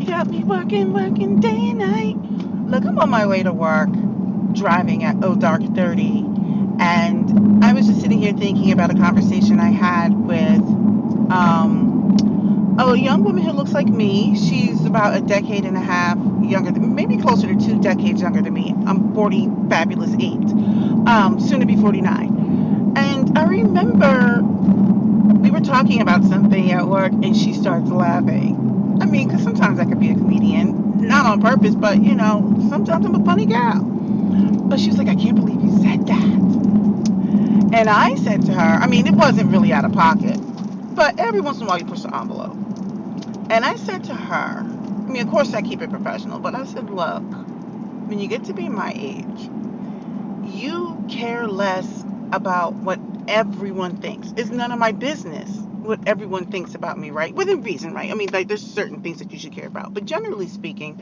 You got me working day and night. Look, I'm on my way to work, driving at dark 30, and I was just sitting here thinking about a conversation I had with a young woman who looks like me. She's about a decade and a half younger than, maybe closer to 2 decades younger than me. I'm 40, fabulous 8, soon to be 49. And I remember we were talking about something at work, and she starts laughing. I mean, because sometimes I could be a comedian, not on purpose, but sometimes I'm a funny gal. But she was like, I can't believe you said that. And I said to her, I mean, it wasn't really out of pocket, but every once in a while you push the envelope. And I said to her, I mean, of course I keep it professional, but I said, look, when you get to be my age, you care less about what everyone thinks. It's none of my business what everyone thinks about me, right? Within reason, right? I mean, like, there's certain things that you should care about. But generally speaking,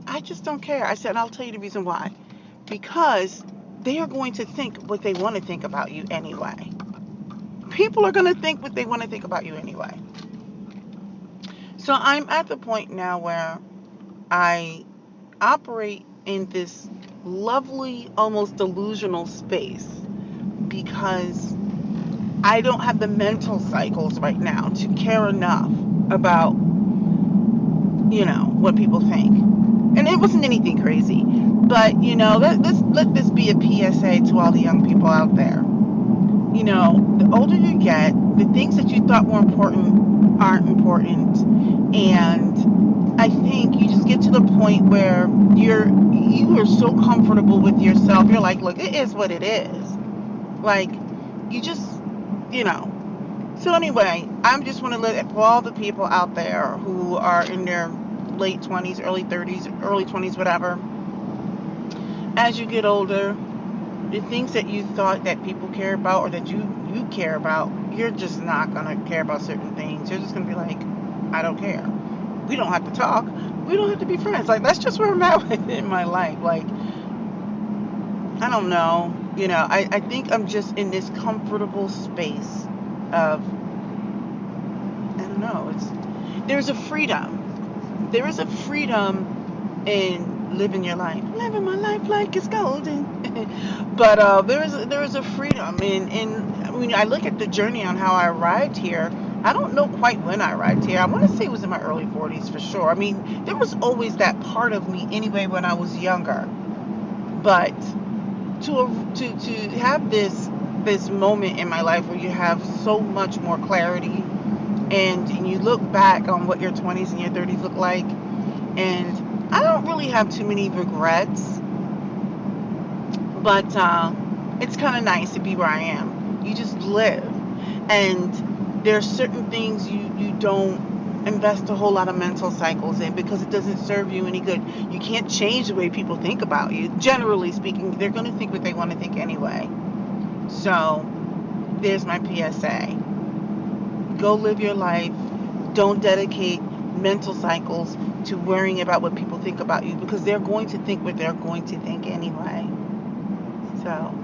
I just don't care. I said, I'll tell you the reason why. Because they are going to think what they want to think about you anyway. People are going to think what they want to think about you anyway. So I'm at the point now where I operate in this lovely, almost delusional space because I don't have the mental cycles right now to care enough about, what people think. And it wasn't anything crazy. But, let this be a PSA to all the young people out there. The older you get, the things that you thought were important aren't important. And I think you just get to the point where you are so comfortable with yourself. You're like, look, it is what it is. Like, you just, you know. So anyway, I just want to let for all the people out there who are in their late 20s, early 30s, early 20s, whatever. As you get older, the things that you thought that people care about or that you care about, you're just not going to care about certain things. You're just going to be like, I don't care. We don't have to talk. We don't have to be friends. Like, that's just where I'm at in my life. Like, I don't know. I think I'm just in this comfortable space of, I don't know. There's a freedom. There is a freedom in living your life. Living my life like it's golden. But there is a freedom in I look at the journey on how I arrived here. I don't know quite when I arrived here. I want to say it was in my early 40s for sure. I mean, there was always that part of me anyway when I was younger. But to have this moment in my life where you have so much more clarity and you look back on what your 20s and your 30s look like, and I don't really have too many regrets, but it's kind of nice to be where I am. You just live, and there's certain things you don't invest a whole lot of mental cycles in because it doesn't serve you any good. You can't change the way people think about you. Generally speaking, they're going to think what they want to think anyway. So there's my PSA. Go live your life. Don't dedicate mental cycles to worrying about what people think about you because they're going to think what they're going to think anyway. So